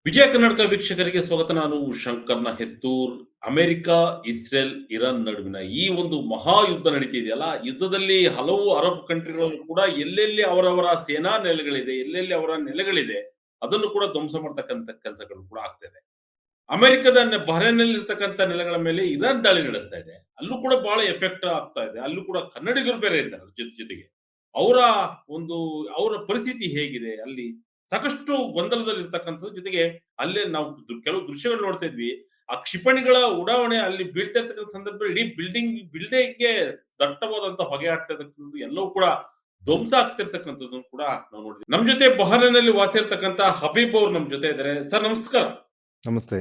ವಿಜಯ ಕರ್ನಾಟಕ ವೀಕ್ಷಕರಿಗೆ ಸ್ವಾಗತ. ನಾನು ಶಂಕರ್ನ ಹೆತ್ತೂರ್. ಅಮೆರಿಕ, ಇಸ್ರೇಲ್, ಇರಾನ್ ನಡುವಿನ ಈ ಒಂದು ಮಹಾಯುದ್ಧ ನಡೀತಿದೆಯಲ್ಲ, ಯುದ್ಧದಲ್ಲಿ ಹಲವು ಅರಬ್ ಕಂಟ್ರಿಗಳಲ್ಲೂ ಕೂಡ ಎಲ್ಲೆಲ್ಲಿ ಅವರವರ ಸೇನಾ ನೆಲೆಗಳಿದೆ, ಎಲ್ಲೆಲ್ಲಿ ಅವರ ನೆಲೆಗಳಿದೆ, ಅದನ್ನು ಕೂಡ ಧ್ವಂಸ ಮಾಡ್ತಕ್ಕಂಥ ಕೆಲಸಗಳು ಕೂಡ ಆಗ್ತಾ ಇದೆ. ಅಮೆರಿಕದ ಬಹ್ರೇನ್‌ನಲ್ಲಿ ಇರ್ತಕ್ಕಂಥ ನೆಲೆಗಳ ಮೇಲೆ ಇರಾನ್ ದಾಳಿ ನಡೆಸ್ತಾ ಇದೆ. ಅಲ್ಲೂ ಕೂಡ ಬಹಳ ಎಫೆಕ್ಟ್ ಆಗ್ತಾ ಇದೆ. ಅಲ್ಲೂ ಕೂಡ ಕನ್ನಡಿಗರು ಬೇರೆ ಇದ್ದಾರೆ ಜೊತೆಗೆ. ಅವರ ಒಂದು ಅವರ ಪರಿಸ್ಥಿತಿ ಹೇಗಿದೆ ಅಲ್ಲಿ? ಸಾಕಷ್ಟು ಗೊಂದಲದಲ್ಲಿರ್ತಕ್ಕಂಥದ್ದು. ಜೊತೆಗೆ ಅಲ್ಲೇ ನಾವು ಕೆಲವು ದೃಶ್ಯಗಳು ನೋಡ್ತಾ ಇದ್ವಿ. ಆ ಕ್ಷಿಪಣಿಗಳ ಉಡಾವಣೆ ಅಲ್ಲಿ ಬೀಳ್ತಾ ಇರ್ತಕ್ಕಂಥ ಸಂದರ್ಭದಲ್ಲಿ ಇಡೀ ಬಿಲ್ಡಿಂಗ್‌ಗೆ ದಟ್ಟವಾದಂತ ಹೊಗೆ ಆಗ್ತಾ ಇರ್ತಕ್ಕಂಥದ್ದು ಎಲ್ಲವೂ ಕೂಡ ಧ್ವಂಸ ಆಗ್ತಿರ್ತಕ್ಕಂಥದ್ದನ್ನು ಕೂಡ ನಾವು ನೋಡಿದ್ವಿ. ನಮ್ ಜೊತೆ ಬಹರೇನ್‌ನಲ್ಲಿ ವಾಸ ಇರ್ತಕ್ಕಂಥ ಹಬೀಬ್ ಅವ್ರು ನಮ್ ಜೊತೆ ಇದ್ದಾರೆ. ಸರ್ ನಮಸ್ಕಾರ. ನಮಸ್ತೆ.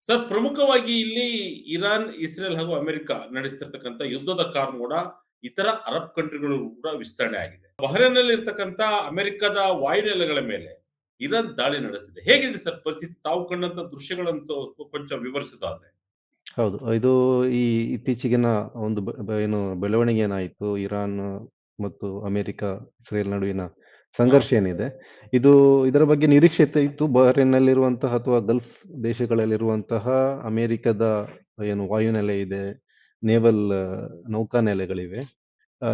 ಸರ್, ಪ್ರಮುಖವಾಗಿ ಇಲ್ಲಿ ಇರಾನ್, ಇಸ್ರೇಲ್ ಹಾಗೂ ಅಮೆರಿಕ ನಡೆಸ್ತಿರ್ತಕ್ಕಂಥ ಯುದ್ಧದ ಕಾರಣ ಕೂಡ ಇತರ ಅರಬ್ ಕಂಟ್ರಿಗಳು ಕೂಡ ವಿಸ್ತರಣೆ ಆಗಿದೆ. ಬಹರೇನ್‌ನಲ್ಲಿ ಇರ್ತಕ್ಕಂಥ ಅಮೆರಿಕದ ವಾಯುನೆಲೆಗಳ ಮೇಲೆ ಇರಾನ್ ದಾಳಿ ನಡೆಸಿದೆ. ಹೇಗಿದೆ ಸರ್ ಪರಿಸ್ಥಿತಿ? ತಾವು ಕಂಡಂತ ದೃಶ್ಯಗಳಂತೂ ಕೊಂಚ ವಿವರಿಸುವುದಾದ್ರೆ? ಹೌದು. ಇದು ಈ ಇತ್ತೀಚೆಗಿನ ಒಂದು ಏನು ಬೆಳವಣಿಗೆ ಏನಾಯಿತು ಇರಾನ್ ಮತ್ತು ಅಮೆರಿಕ, ಇಸ್ರೇಲ್ ನಡುವಿನ ಹಾ. ಸಂಘರ್ಷ ಏನಿದೆ, ಇದು ಇದರ ಬಗ್ಗೆ ನಿರೀಕ್ಷಿತ ಇತ್ತು. ಬಹರೇನ್‌ನಲ್ಲಿರುವಂತಹ ಅಥವಾ ಗಲ್ಫ್ ದೇಶಗಳಲ್ಲಿರುವಂತಹ ಅಮೆರಿಕದ ಏನು ವಾಯುನೆಲೆ ಇದೆ, ನೇವಲ್ ನೌಕಾನೆಲೆಗಳಿವೆ.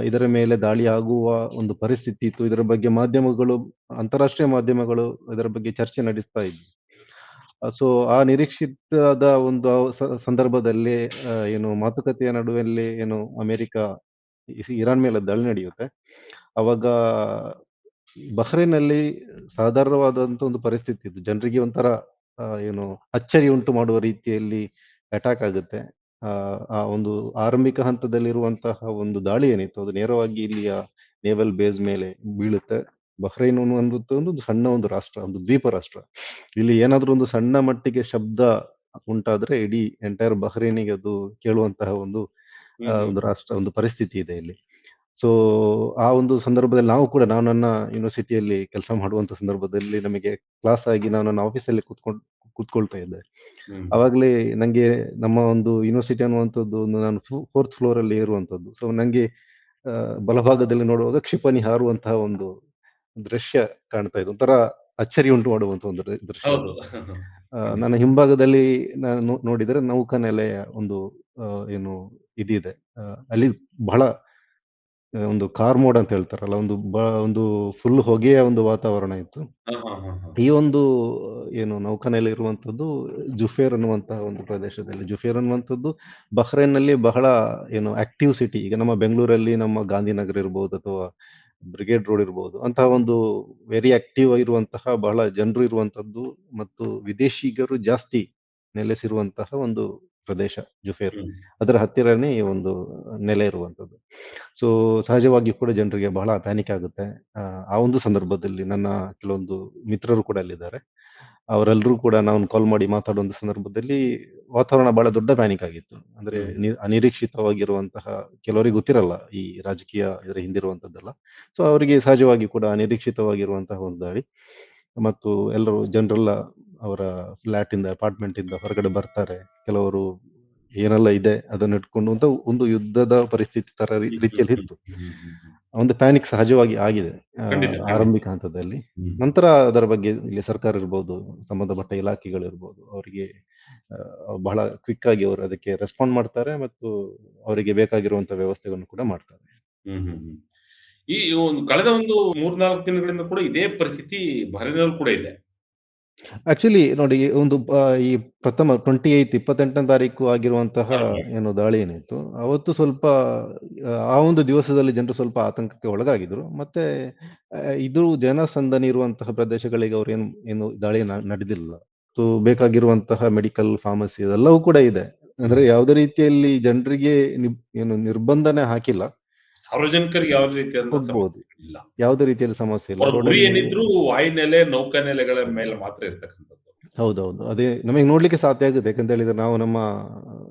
ಇದರ ಮೇಲೆ ದಾಳಿ ಆಗುವ ಒಂದು ಪರಿಸ್ಥಿತಿ ಇತ್ತು. ಇದರ ಬಗ್ಗೆ ಮಾಧ್ಯಮಗಳು, ಅಂತಾರಾಷ್ಟ್ರೀಯ ಮಾಧ್ಯಮಗಳು ಇದರ ಬಗ್ಗೆ ಚರ್ಚೆ ನಡೆಸ್ತಾ ಇದ್ವು. ಸೊ ಆ ನಿರೀಕ್ಷಿತದ ಒಂದು ಸಂದರ್ಭದಲ್ಲಿ ಏನು ಮಾತುಕತೆಯ ನಡುವೆಲ್ಲಿ ಏನು ಅಮೆರಿಕ ಇರಾನ್ ಮೇಲೆ ದಾಳಿ ನಡೆಯುತ್ತೆ. ಅವಾಗ ಬಹ್ರೇನ್‌ನಲ್ಲಿ ಸಾಧಾರಣವಾದಂತ ಒಂದು ಪರಿಸ್ಥಿತಿ ಇತ್ತು. ಜನರಿಗೆ ಒಂಥರ ಏನು ಅಚ್ಚರಿ ಉಂಟು ಮಾಡುವ ರೀತಿಯಲ್ಲಿ ಅಟ್ಯಾಕ್ ಆಗುತ್ತೆ. ಆ ಒಂದು ಆರಂಭಿಕ ಹಂತದಲ್ಲಿರುವಂತಹ ಒಂದು ದಾಳಿ ಏನಿತ್ತು, ಅದು ನೇರವಾಗಿ ಇಲ್ಲಿಯ ನೇವಲ್ ಬೇಸ್ ಮೇಲೆ ಬೀಳುತ್ತೆ. ಬಹ್ರೈನ್ ಅನ್ನುವಂಥದ್ದು ಒಂದು ಸಣ್ಣ ಒಂದು ರಾಷ್ಟ್ರ, ಒಂದು ದ್ವೀಪ ರಾಷ್ಟ್ರ. ಇಲ್ಲಿ ಏನಾದ್ರೂ ಒಂದು ಸಣ್ಣ ಮಟ್ಟಿಗೆ ಶಬ್ದ ಉಂಟಾದ್ರೆ ಇಡೀ ಎಂಟೈರ್ ಬಹ್ರೈನಿಗೆ ಅದು ಕೇಳುವಂತಹ ಒಂದು ಹ್ಮ್ ಹ್ಮ್ ಒಂದು ಹ್ಮ್. ರಾಷ್ಟ್ರ, ಒಂದು ಪರಿಸ್ಥಿತಿ ಇದೆ ಇಲ್ಲಿ. ಸೊ ಆ ಒಂದು ಸಂದರ್ಭದಲ್ಲಿ ನಾನು ನನ್ನ ಯೂನಿವರ್ಸಿಟಿಯಲ್ಲಿ ಕೆಲಸ ಮಾಡುವಂತ ಸಂದರ್ಭದಲ್ಲಿ ನಮಗೆ ಕ್ಲಾಸ್ ಆಗಿ ನಾನು ನನ್ನ ಆಫೀಸಲ್ಲಿ ಕೂತ್ಕೊಳ್ತಾ ಇದ್ದೆ. ಹ್ಮ್. ಅವಾಗ್ಲೇ ನಂಗೆ ನಮ್ಮ ಒಂದು ಯೂನಿವರ್ಸಿಟಿ ಅನ್ನುವಂಥದ್ದು ನಾನು 4th ಫ್ಲೋರ್ ಅಲ್ಲಿ ಇರುವಂತದ್ದು. ಸೊ ನಂಗೆ ಬಲಭಾಗದಲ್ಲಿ ನೋಡುವಾಗ ಕ್ಷಿಪಣಿ ಹಾರುವಂತಹ ಒಂದು ದೃಶ್ಯ ಕಾಣ್ತಾ ಇತ್ತು. ಒಂಥರ ಅಚ್ಚರಿ ಉಂಟು ಮಾಡುವಂತ ಒಂದು ದೃಶ್ಯ ಹೌದು. ಅದು. ಖಂಡಿತ. ನನ್ನ ಹಿಂಭಾಗದಲ್ಲಿ ನಾನು ನೋಡಿದರೆ ನೌಕಾನೆಲೆಯ ಒಂದು ಏನು ಇದಿದೆ. ಅಲ್ಲಿ ಬಹಳ ಒಂದು ಕಾರ್ಮೋಡ್ ಅಂತ ಹೇಳ್ತಾರಲ್ಲ, ಒಂದು ಫುಲ್ ಹೊಗೆಯ ಒಂದು ವಾತಾವರಣ ಇತ್ತು. ಹಾ ಹಾ ಹಾ ಹಾ. ಈ ಒಂದು ಏನು ನೌಕಾನೆಲೆ ಇರುವಂತದ್ದು ಜುಫೇರ್ ಅನ್ನುವಂತಹ ಒಂದು ಪ್ರದೇಶದಲ್ಲಿ. ಜುಫೇರ್ ಅನ್ನುವಂಥದ್ದು ಬಹ್ರೇನ್‌ನಲ್ಲಿ ಬಹಳ ಏನು ಆಕ್ಟಿವ್ ಸಿಟಿ. ಈಗ ನಮ್ಮ ಬೆಂಗಳೂರಲ್ಲಿ ನಮ್ಮ ಗಾಂಧಿನಗರ ಇರ್ಬೋದು ಅಥವಾ ಬ್ರಿಗೇಡ್ ರೋಡ್ ಇರ್ಬೋದು. ಅಂತಹ ಒಂದು ವೆರಿ ಆಕ್ಟಿವ್ ಆಗಿರುವಂತಹ ಬಹಳ ಜನರು ಇರುವಂತದ್ದು ಮತ್ತು ವಿದೇಶಿಗರು ಜಾಸ್ತಿ ನೆಲೆಸಿರುವಂತಹ ಒಂದು ಪ್ರದೇಶ ಜುಫೇರ್. ಹ್ಮ್. ಅದರ ಹತ್ತಿರನೇ ಈ ಒಂದು ನೆಲೆ ಇರುವಂತದ್ದು. ಸೊ ಸಹಜವಾಗಿ ಕೂಡ ಜನರಿಗೆ ಬಹಳ ಪ್ಯಾನಿಕ್ ಆಗುತ್ತೆ. ಆ ಒಂದು ಸಂದರ್ಭದಲ್ಲಿ ನನ್ನ ಕೆಲವೊಂದು ಮಿತ್ರರು ಕೂಡ ಅಲ್ಲಿದ್ದಾರೆ. ಅವರೆಲ್ಲರೂ ಕೂಡ ನಾವು ಕಾಲ್ ಮಾಡಿ ಮಾತಾಡುವಂತ ಸಂದರ್ಭದಲ್ಲಿ ವಾತಾವರಣ ಬಹಳ ದೊಡ್ಡ ಪ್ಯಾನಿಕ್ ಆಗಿತ್ತು. ಅಂದ್ರೆ ಹ್ಮ್. ಅನಿರೀಕ್ಷಿತವಾಗಿರುವಂತಹ, ಕೆಲವರಿಗೆ ಗೊತ್ತಿರಲ್ಲ ಈ ರಾಜಕೀಯ ಇದರ ಹಿಂದಿರುವಂತದ್ದೆಲ್ಲ. ಸೊ ಅವರಿಗೆ ಸಹಜವಾಗಿ ಕೂಡ ಅನಿರೀಕ್ಷಿತವಾಗಿರುವಂತಹ ಒಂದು ದಾಳಿ. ಮತ್ತು ಎಲ್ಲರೂ ಜನರೆಲ್ಲ ಅವರ ಫ್ಲಾಟ್ ಇಂದ, ಅಪಾರ್ಟ್ಮೆಂಟ್ ಇಂದ ಹೊರಗಡೆ ಬರ್ತಾರೆ. ಕೆಲವರು ಏನೆಲ್ಲ ಇದೆ ಅದನ್ನ ಇಟ್ಕೊಂಡು ಅಂತ ಒಂದು ಯುದ್ಧದ ಪರಿಸ್ಥಿತಿ ತರ ಹ್ಮ್ ಹ್ಮ್ ರೀತಿಯಲ್ಲಿ ಹ್ಮ್ ಇತ್ತು. ಹ್ಮ್ ಹ್ಮ್ ಹ್ಮ್. ಒಂದು ಪ್ಯಾನಿಕ್ ಸಹಜವಾಗಿ ಆಗಿದೆ ಖಂಡಿತ ಖಂಡಿತ. ಆರಂಭಿಕ ಹಂತದಲ್ಲಿ. ಹ್ಮ್. ನಂತರ ಅದರ ಬಗ್ಗೆ ಇಲ್ಲಿ ಸರ್ಕಾರ ಇರ್ಬೋದು, ಸಂಬಂಧಪಟ್ಟ ಇಲಾಖೆಗಳಿರ್ಬೋದು, ಅವರಿಗೆ ಬಹಳ ಕ್ವಿಕ್ ಆಗಿ ಅವರು ಅದಕ್ಕೆ ರೆಸ್ಪಾಂಡ್ ಮಾಡ್ತಾರೆ ಮತ್ತು ಅವರಿಗೆ ಬೇಕಾಗಿರುವಂತ ವ್ಯವಸ್ಥೆಗಳನ್ನು ಕೂಡ ಮಾಡ್ತಾರೆ. ಹ್ಮ್ ಹ್ಮ್ ಹ್ಮ್. ಈ ಒಂದು ಕಳೆದ ಒಂದು 3-4 ದಿನಗಳಿಂದ ಕೂಡ ಇದೇ ಪರಿಸ್ಥಿತಿ ಬಹರೇನ್‌ನಲ್ಲಿ ಕೂಡ ಇದೆ. ಆಕ್ಚುಲಿ ನೋಡಿ, ಒಂದು ಈ ಪ್ರಥಮ 28ನೇ ತಾರೀಕು ಆಗಿರುವಂತಹ ಹಾ, ಹಾ. ಏನು ದಾಳಿ ಏನಿತ್ತು, ಅವತ್ತು ಸ್ವಲ್ಪ ಆ ಒಂದು ದಿವಸದಲ್ಲಿ ಜನರು ಸ್ವಲ್ಪ ಆತಂಕಕ್ಕೆ ಒಳಗಾಗಿದ್ರು. ಮತ್ತೆ ಇದು ಜನಸಂದಣಿ ಇರುವಂತಹ ಪ್ರದೇಶಗಳಿಗೆ ಅವ್ರು ಏನು ದಾಳಿ ನಡೆದಿಲ್ಲ. ಬೇಕಾಗಿರುವಂತಹ ಮೆಡಿಕಲ್, ಫಾರ್ಮಸಿ ಅದೆಲ್ಲವೂ ಕೂಡ ಇದೆ. ಅಂದ್ರೆ ಹ್ಮ್. ಯಾವುದೇ ರೀತಿಯಲ್ಲಿ ಜನರಿಗೆ ಏನು ನಿರ್ಬಂಧನೆ ಹಾಕಿಲ್ಲ. ಸಾರ್ವಜನಿಕರಿಗೆ ಯಾವುದೇ ರೀತಿಯಾದಂತಹ ಹೋಗ್ಬೋದು. ಸಮಸ್ಯೆ ಇಲ್ಲ. ಯಾವುದೇ ರೀತಿಯಲ್ಲಿ ಸಮಸ್ಯೆ ಇಲ್ಲ. ಅವರ ಗುರಿ ರೋಡಲ್ಲಿ ನೀವು ಏನಿದ್ರು ವಾಯುನೆಲೆ, ನೌಕಾನೆಲೆಗಳ ಮೇಲೆ ಮಾತ್ರ ಇರ್ತಕ್ಕಂಥದ್ದು. ಹೌದೌದು. ಅದೇ ನಮಗೆ ನೋಡ್ಲಿಕ್ಕೆ ಸಾಧ್ಯ ಆಗುತ್ತೆ. ಯಾಕಂತ ಹೇಳಿದ್ರೆ ನಾವು ನಮ್ಮ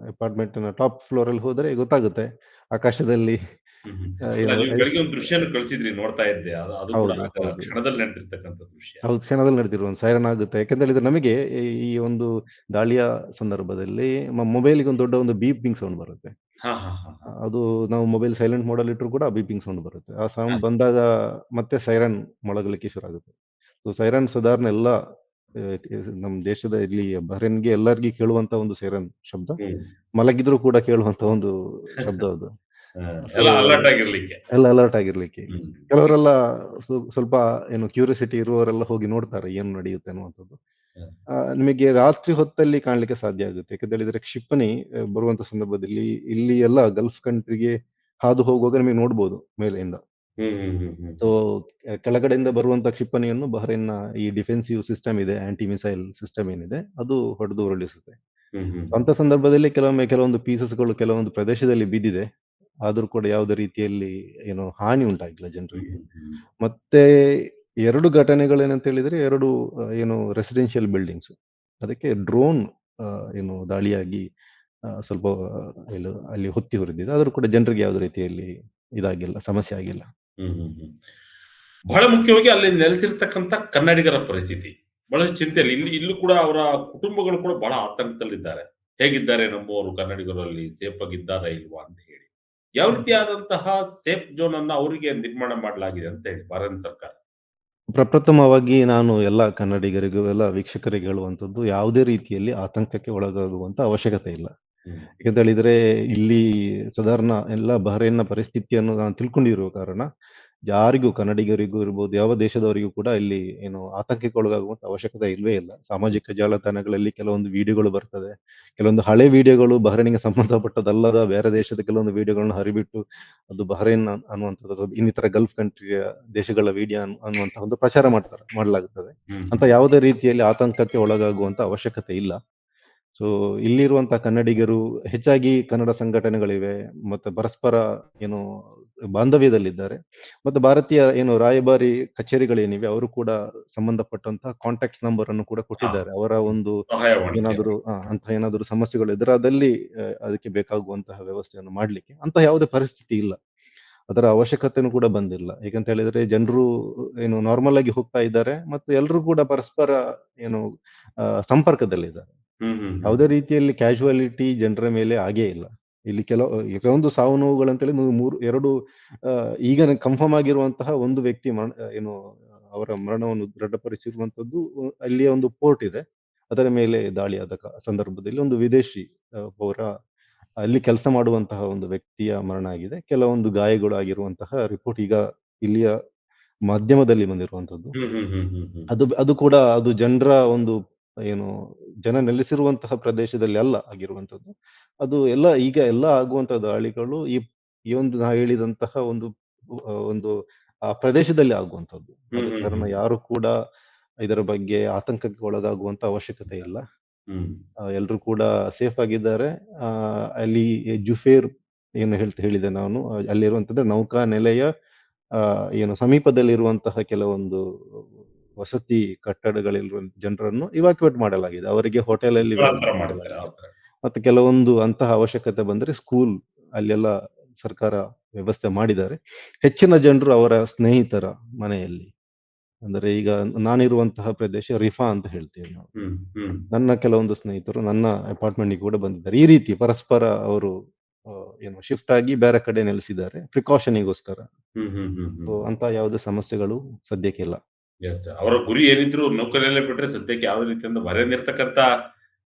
ಅಪಾರ್ಟ್ಮೆಂಟ್‌ನ ಟಾಪ್ ಫ್ಲೋರ್ ಅಲ್ಲಿ ಹೋದ್ರೆ ಗೊತ್ತಾಗುತ್ತೆ. ಆಕಾಶದಲ್ಲಿ ಹ್ಮ್ ಹ್ಮ್. ಅಲ್ಲ, ಏನು ನೀವು ಬೆಳಿಗ್ಗೆ ಒಂದು ದೃಶ್ಯನ ಕಳಿಸಿದ್ರಿ, ನೋಡ್ತಾ ಇದ್ದೆ. ಅದು ಅದು ಕೂಡ ಹೌದು, ಹೌದು. ಕ್ಷಣದಲ್ಲಿ ನಡೆದಿರ್ತಕ್ಕಂಥ ದೃಶ್ಯ. ಹೌದು, ಕ್ಷಣದಲ್ಲಿ ನಡೆದಿರುವ ಒಂದು ಸೈರನ್ ಆಗುತ್ತೆ. ಯಾಕಂತ ಹೇಳಿದ್ರೆ ನಮಗೆ ಈ ಒಂದು ದಾಳಿಯ ಸಂದರ್ಭದಲ್ಲಿ ಮೊಬೈಲ್‌ಗೆ ಒಂದು ದೊಡ್ಡ ಒಂದು ಬೀಪಿಂಗ್ ಸೌಂಡ್ ಬರುತ್ತೆ. ಹಾ ಹಾ ಹಾ ಹಾ. ಅದು ನಾವು ಮೊಬೈಲ್ ಸೈಲೆಂಟ್ ಮೋಡಲ್ಲಿ ಇಟ್ರು ಕೂಡ ಬೀಪಿಂಗ್ ಸೌಂಡ್ ಬರುತ್ತೆ. ಆ ಹಾ. ಸೌಂಡ್ ಬಂದಾಗ ಮತ್ತೆ ಸೈರನ್ ಮೊಳಗಲಿಕ್ಕೆ ಶುರು ಆಗುತ್ತೆ. ಸೊ ಸೈರನ್ ಸಾಧಾರಣ ಎಲ್ಲ ನಮ್ಮ ದೇಶದ ಇಲ್ಲಿ ಬಹರೇನ್‌ಗೆ ಎಲ್ಲರಿಗೂ ಕೇಳುವಂತ ಒಂದು ಸೈರನ್ ಶಬ್ದ. ಹ್ಮ್. ಮಲಗಿದ್ರು ಕೂಡ ಕೇಳುವಂತ ಒಂದು ಶಬ್ದ ಅದು. ಸೊ ಎಲ್ಲ ಅಲರ್ಟ್ ಆಗಿರ್ಲಿಕ್ಕೆ. ಎಲ್ಲ ಅಲರ್ಟ್ ಆಗಿರ್ಲಿಕ್ಕೆ. ಹ್ಮ್. ಕೆಲವರೆಲ್ಲ ಸ್ವಲ್ಪ ಕ್ಯೂರಿಯಾಸಿಟಿ ಇರುವವರೆಲ್ಲ ಹೋಗಿ ನೋಡ್ತಾರೆ ಏನು ನಡೆಯುತ್ತೆ ಅನ್ನುವಂಥದ್ದು. ಹ್ಮ್. ನಿಮಗೆ ರಾತ್ರಿ ಹೊತ್ತಲ್ಲಿ ಕಾಣ್ಲಿಕ್ಕೆ ಸಾಧ್ಯ ಆಗುತ್ತೆ. ಯಾಕಂತ ಹೇಳಿದ್ರೆ ಕ್ಷಿಪಣಿ ಬರುವಂತ ಸಂದರ್ಭದಲ್ಲಿ ಇಲ್ಲಿ ಎಲ್ಲ ಗಲ್ಫ್ ಕಂಟ್ರಿಗೆ ಹಾದು ಹೋಗುವಾಗ ನಿಮಗೆ ನೋಡ್ಬೋದು ಮೇಲೆಯಿಂದ. ಹ್ಮ್. ಹ್ಮ್. ಹ್ಮ್. ಹ್ಮ್. ಸೊ ಕೆಳಗಡೆಯಿಂದ ಬರುವಂತ ಕ್ಷಿಪಣಿಯನ್ನು ಬಹರೇನ್ನ ಈ ಡಿಫೆನ್ಸಿವ್ ಸಿಸ್ಟಮ್ ಇದೆ, ಆಂಟಿ ಮಿಸೈಲ್ ಸಿಸ್ಟಮ್ ಏನಿದೆ, ಅದು ಹೊಡೆದು ಉರುಳಿಸುತ್ತೆ. ಹ್ಮ್. ಹ್ಮ್. ಅಂತ ಸಂದರ್ಭದಲ್ಲಿ ಕೆಲವೊಮ್ಮೆ ಕೆಲವೊಂದು ಪೀಸಸ್‌ಗಳು ಕೆಲವೊಂದು ಪ್ರದೇಶದಲ್ಲಿ ಬಿದ್ದಿದೆ. ಆದ್ರೂ ಕೂಡ ಯಾವುದೇ ರೀತಿಯಲ್ಲಿ ಏನು ಹಾನಿ ಉಂಟಾಗಿಲ್ಲ ಹ್ಮ್. ಜನರಿಗೆ. ಹ್ಮ್. ಮತ್ತೆ 2 ಘಟನೆಗಳೇನಂತ ಹೇಳಿದ್ರೆ 2 ಏನು ರೆಸಿಡೆನ್ಷಿಯಲ್ ಬಿಲ್ಡಿಂಗ್ಸ್. ಅದಕ್ಕೆ ಡ್ರೋನ್ ಏನು ದಾಳಿಯಾಗಿ ಸ್ವಲ್ಪ ಅಲ್ಲಿ ಹೊತ್ತಿ ಉರಿದಿದೆ. ಆದ್ರೂ ಕೂಡ ಜನರಿಗೆ ಯಾವುದೇ ರೀತಿಯಲ್ಲಿ ಇದಾಗಿಲ್ಲ, ಸಮಸ್ಯೆ ಆಗಿಲ್ಲ. ಹ್ಮ್. ಹ್ಮ್. ಹ್ಮ್. ಬಹಳ ಮುಖ್ಯವಾಗಿ ಅಲ್ಲಿ ನೆಲೆಸಿರ್ತಕ್ಕಂಥ ಕನ್ನಡಿಗರ ಪರಿಸ್ಥಿತಿ ಬಹಳಷ್ಟು ಚಿಂತೆಯಲ್ಲಿ. ಇಲ್ಲೂ ಕೂಡ ಅವರ ಕುಟುಂಬಗಳು ಕೂಡ ಬಹಳ ಆತಂಕದಲ್ಲಿದ್ದಾರೆ. ಹೇಗಿದ್ದಾರೆ ನಮ್ಮವರು ಕನ್ನಡಿಗರು ಅಲ್ಲಿ ಸೇಫ್ ಆಗಿದ್ದಾರಾ ಇಲ್ವಾ ಅಂತ ಹೇಳಿ. ಯಾವ ರೀತಿಯಾದಂತಹ ಸೇಫ್ ಝೋನ್ ಅನ್ನ ಅವರಿಗೆ ನಿರ್ಮಾಣ ಮಾಡಲಾಗಿದೆ ಅಂತ ಹೇಳಿ ಭಾರತ ಸರ್ಕಾರ? ಪ್ರಪ್ರಥಮವಾಗಿ ನಾನು ಎಲ್ಲ ಕನ್ನಡಿಗರಿಗೂ, ಎಲ್ಲ ವೀಕ್ಷಕರಿಗೆ ಹೇಳುವಂಥದ್ದು ಯಾವುದೇ ರೀತಿಯಲ್ಲಿ ಆತಂಕಕ್ಕೆ ಒಳಗಾಗುವಂತ ಅವಶ್ಯಕತೆ ಇಲ್ಲ. ಹ್ಮ್. ಯಾಕಂತೇಳಿದ್ರೆ ಇಲ್ಲಿ ಸಾಧಾರಣ ಎಲ್ಲ ಬಹರೇನ್ನ ಪರಿಸ್ಥಿತಿಯನ್ನು ನಾನು ತಿಳ್ಕೊಂಡಿರುವ ಕಾರಣ, ಯಾರಿಗೂ ಕನ್ನಡಿಗರಿಗೂ ಇರ್ಬೋದು, ಯಾವ ದೇಶದವರಿಗೂ ಕೂಡ ಇಲ್ಲಿ ಏನು ಆತಂಕಕ್ಕೆ ಒಳಗಾಗುವಂತ ಅವಶ್ಯಕತೆ ಇಲ್ವೇ ಇಲ್ಲ. ಸಾಮಾಜಿಕ ಜಾಲತಾಣಗಳಲ್ಲಿ ಕೆಲವೊಂದು ವಿಡಿಯೋಗಳು ಬರ್ತದೆ. ಕೆಲವೊಂದು ಹಳೆ ವಿಡಿಯೋಗಳು ಬಹರೇನಿಗೆ ಸಂಬಂಧಪಟ್ಟದ್ದಲ್ಲದ ಬೇರೆ ದೇಶದ ಕೆಲವೊಂದು ವಿಡಿಯೋಗಳನ್ನ ಹರಿಬಿಟ್ಟು, ಅದು ಬಹರೇನ್ ಅನ್ನುವಂಥದ್ದು ಅಥವಾ ಇನ್ನಿತರ ಗಲ್ಫ್ ಕಂಟ್ರಿಯ ದೇಶಗಳ ವಿಡಿಯೋ ಅನ್ನುವಂತಹ ಒಂದು ಪ್ರಚಾರ ಮಾಡಲಾಗುತ್ತದೆ. ಹ್ಮ್. ಅಂತ ಯಾವುದೇ ರೀತಿಯಲ್ಲಿ ಆತಂಕಕ್ಕೆ ಒಳಗಾಗುವಂತ ಅವಶ್ಯಕತೆ ಇಲ್ಲ. ಸೊ ಇಲ್ಲಿರುವಂತಹ ಕನ್ನಡಿಗರು ಹೆಚ್ಚಾಗಿ ಕನ್ನಡ ಸಂಘಟನೆಗಳಿವೆ. ಮತ್ತೆ ಪರಸ್ಪರ ಏನು ಬಾಂಧವ್ಯದಲ್ಲಿದ್ದಾರೆ. ಮತ್ತು ಭಾರತೀಯ ಏನು ರಾಯಭಾರಿ ಕಚೇರಿಗಳೇನಿವೆ ಅವರು ಕೂಡ ಸಂಬಂಧಪಟ್ಟಂತಹ ಕಾಂಟ್ಯಾಕ್ಟ್ಸ್ ನಂಬರ್ ಅನ್ನು ಕೂಡ ಹಾ, ಕೊಟ್ಟಿದ್ದಾರೆ. ಅವರ ಒಂದು ಸಹಾಯವಾಣಿ ಕೇಂದ್ರ. ಏನಾದರೂ ಅಂತಹ ಏನಾದರೂ ಸಮಸ್ಯೆಗಳು ಇದ್ರೆ ಅದಲ್ಲಿ ಅದಕ್ಕೆ ಬೇಕಾಗುವಂತಹ ವ್ಯವಸ್ಥೆಯನ್ನು ಮಾಡ್ಲಿಕ್ಕೆ ಅಂತಹ ಯಾವುದೇ ಪರಿಸ್ಥಿತಿ ಇಲ್ಲ. ಅದರ ಅವಶ್ಯಕತೆನೂ ಕೂಡ ಬಂದಿಲ್ಲ. ಏಕಂತ ಹೇಳಿದ್ರೆ ಜನರು ಏನು ನಾರ್ಮಲ್ ಆಗಿ ಹೋಗ್ತಾ ಇದ್ದಾರೆ ಮತ್ತು ಎಲ್ರೂ ಕೂಡ ಪರಸ್ಪರ ಏನು ಸಂಪರ್ಕದಲ್ಲಿದ್ದಾರೆ. ಹ್ಮ್. ಹ್ಮ್. ಹ್ಮ್. ಯಾವುದೇ ರೀತಿಯಲ್ಲಿ ಕ್ಯಾಶುಯಾಲಿಟಿ ಜನರ ಮೇಲೆ ಆಗೇ ಇಲ್ಲ. ಇಲ್ಲಿ ಕೆಲವೊಂದು ಸಾವು ನೋವುಗಳಂತೇಳಿ 2 ಈಗ ಕನ್ಫರ್ಮ್ ಆಗಿರುವಂತಹ ಒಂದು ವ್ಯಕ್ತಿ ಏನು ಅವರ ಮರಣವನ್ನು ದೃಢಪಡಿಸಿರುವಂತದ್ದು ಅಲ್ಲಿಯ ಒಂದು ಪೋರ್ಟ್ ಇದೆ. ಅದರ ಮೇಲೆ ದಾಳಿಯಾದ ಸಂದರ್ಭದಲ್ಲಿ ಒಂದು ವಿದೇಶಿ ಪೌರ ಅಲ್ಲಿ ಕೆಲಸ ಮಾಡುವಂತಹ ಒಂದು ವ್ಯಕ್ತಿಯ ಮರಣ ಆಗಿದೆ. ಕೆಲವೊಂದು ಗಾಯಗಳು ಆಗಿರುವಂತಹ ರಿಪೋರ್ಟ್ ಈಗ ಇಲ್ಲಿಯ ಮಾಧ್ಯಮದಲ್ಲಿ ಬಂದಿರುವಂತದ್ದು. ಹ್ಮ್. ಹ್ಮ್. ಹ್ಮ್. ಹ್ಮ್. ಹ್ಮ್. ಅದು ಕೂಡ ಅದು ಜನರ ಒಂದು ಏನು ಜನ ನೆಲೆಸಿರುವಂತಹ ಪ್ರದೇಶದಲ್ಲಿ ಅಲ್ಲ ಆಗಿರುವಂತದ್ದು. ಅದು ಈಗ ಎಲ್ಲ ಆಗುವಂತಹ ದಾಳಿಗಳು ಈ ಒಂದು ನಾ ಹೇಳಿದಂತಹ ಒಂದು ಆ ಪ್ರದೇಶದಲ್ಲಿ ಆಗುವಂತದ್ದು. ಹ್ಮ್. ಆದ ಹ್ಮ್. ಕಾರಣ ಹ್ಮ್. ಯಾರು ಕೂಡ ಇದರ ಬಗ್ಗೆ ಆತಂಕಕ್ಕೆ ಒಳಗಾಗುವಂತ ಅವಶ್ಯಕತೆ ಇಲ್ಲ. ಹ್ಮ್. ಎಲ್ರೂ ಕೂಡ ಸೇಫ್ ಆಗಿದ್ದಾರೆ. ಅಲ್ಲಿ ಜುಫೇರ್ ಏನು ಹೇಳಿದೆ ನಾನು, ಅಲ್ಲಿರುವಂತದ್ದು ನೌಕಾನೆಲೆಯ ಏನು ಸಮೀಪದಲ್ಲಿರುವಂತಹ ಕೆಲವೊಂದು ವಸತಿ ಕಟ್ಟಡಗಳಿರುವ ಜನರನ್ನು ಇವಾಕ್ಯುಯೇಟ್ ಮಾಡಲಾಗಿದೆ. ಅವರಿಗೆ ಹೋಟೆಲಲ್ಲಿ ಸ್ಥಳಾಂತರ ವ್ಯವಸ್ಥೆ ಮಾಡ್ತಾರೆ ಆ ಮಾಡಲಾಗಿದೆ. ತರ. ಮತ್ತು ಕೆಲವೊಂದು ಅಂತಹ ಅವಶ್ಯಕತೆ ಬಂದರೆ ಸ್ಕೂಲ್ ಅಲ್ಲೆಲ್ಲ ಸರ್ಕಾರ ವ್ಯವಸ್ಥೆ ಮಾಡಿದ್ದಾರೆ. ಹೆಚ್ಚಿನ ಜನರು ಅವರ ಸ್ನೇಹಿತರ ಮನೆಯಲ್ಲಿ. ಅಂದರೆ ಈಗ ನಾನಿರುವಂತಹ ಪ್ರದೇಶ ರಿಫಾ ಅಂತ ಹೇಳ್ತೇವೆ ನಾವು. ಹ್ಮ್. ಹ್ಮ್. ನನ್ನ ಕೆಲವೊಂದು ಸ್ನೇಹಿತರು ನನ್ನ ಅಪಾರ್ಟ್‌ಮೆಂಟ್‌ಗೆ ಕೂಡ ಬಂದಿದ್ದಾರೆ. ಈ ರೀತಿ ಪರಸ್ಪರ ಅವರು ಏನು ಶಿಫ್ಟ್ ಆಗಿ ಬೇರೆ ಕಡೆ ನೆಲೆಸಿದ್ದಾರೆ ಪ್ರಿಕಾಷನ್ನಿಗೋಸ್ಕರ. ಹ್ಮ್. ಹ್ಮ್. ಹ್ಮ್. ಹ್ಮ್. ಅಂತ ಯಾವುದೇ ಸಮಸ್ಯೆಗಳು ಸದ್ಯಕ್ಕಿಲ್ಲ. ಎಸ್. ಅವರ ಗುರಿ ಏನಿದ್ರು ನೌಕರಿಯಲ್ಲೇ ಬಿಟ್ರೆ ಸದ್ಯಕ್ಕೆ ಯಾವುದೇ ರೀತಿಯಿಂದ ಹೊರೆಯಲ್ಲಿರ್ತಕ್ಕಂಥ